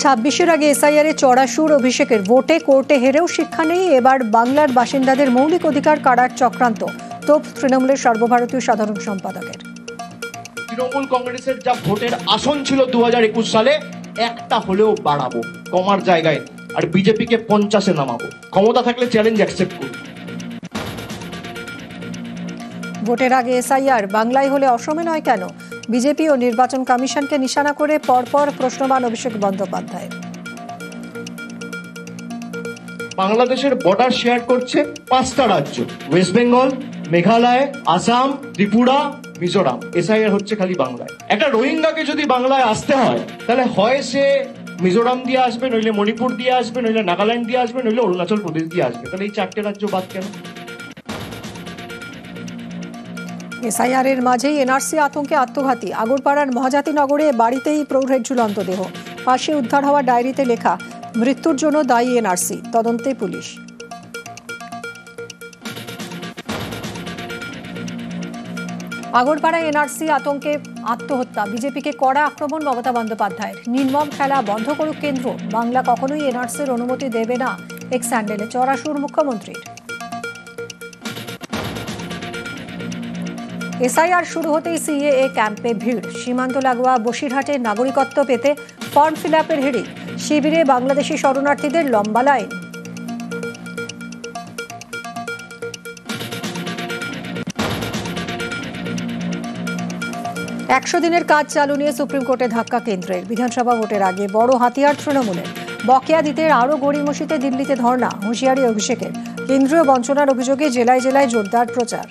26-এর আগে এসআইআর-এ চড়া সুর অভিষেকের ভোটে কোর্টে হেরেও শিক্ষা নেই। এবার বাংলার বাসিন্দাদের মৌলিক অধিকার কাড়ার চক্রান্ত, তোপ তৃণমূলের সর্বভারতীয় সাধারণ সম্পাদকের। তৃণমূল কংগ্রেসের যা ভোটের আসন ছিল 2021 সালে, একটা হলেও বাড়াবো, কমার জায়গায়, আর বিজেপিকে 50-এ নামাবো। ক্ষমতা থাকলে চ্যালেঞ্জ অ্যাকসেপ্ট করব। ভোটের আগে এসআইআর বাংলায় হলে অসমে নয় কেন? বিজেপি ও নির্বাচন কমিশনকে নিশানা করে পরপর প্রশ্নমান অভিষেক বন্দ্যোপাধ্যায়। বাংলাদেশের বর্ডার শেয়ার করছে 5টা রাজ্য, ওয়েস্ট বেঙ্গল, মেঘালয়, আসাম, ত্রিপুরা, মিজোরাম। এসআইআর হচ্ছে খালি বাংলায়। একটা রোহিঙ্গাকে যদি বাংলায় আসতে হয়, তাহলে হয় সে মিজোরাম দিয়ে আসবে, নইলে মণিপুর দিয়ে আসবে, নইলে নাগাল্যান্ড দিয়ে আসবে, নইলে অরুণাচল প্রদেশ দিয়ে আসবে। তাহলে এই 4টে রাজ্য বাদ কেন? এসআইআর-এর মাঝেই এনআরসি আতঙ্কে আত্মঘাতী। আগরপাড়ার মহাজাতিনগরে বাড়িতেই প্রৌঢ়ের ঝুলন্ত দেহ, পাশে উদ্ধার হওয়া ডায়েরিতে লেখা মৃত্যুর জন্য দায়ী এনআরসি, তদন্তে পুলিশ। আগরপাড়ায় এনআরসি আতঙ্কে আত্মহত্যা, বিজেপিকে কড়া আক্রমণ মমতা বন্দ্যোপাধ্যায়ের। নির্মম খেলা বন্ধ করুক কেন্দ্র, বাংলা কখনোই এনআরসির অনুমতি দেবে না, এক্স হ্যান্ডেলে চড়া সুর মুখ্যমন্ত্রীর। এসআইআর শুরু হতেই সিএএ ক্যাম্পে ভিড়। সীমান্ত লাগোয়া বসিরহাটে নাগরিকত্ব পেতে ফর্ম ফিল আপের হিড়িক। শিবিরে বাংলাদেশি শরণার্থীদের লম্বা লাইন। একশো দিনের কাজ চালু নিয়ে সুপ্রিম কোর্টে ধাক্কা কেন্দ্রের। বিধানসভা ভোটের আগে বড় হাতিয়ার তৃণমূলের। বকেয়া দিতে আরও গড়িমসিতে দিল্লিতে ধর্ণা, হুঁশিয়ারি অভিষেকের। কেন্দ্রীয় বঞ্চনার অভিযোগে জেলায় জেলায় জোরদার প্রচার।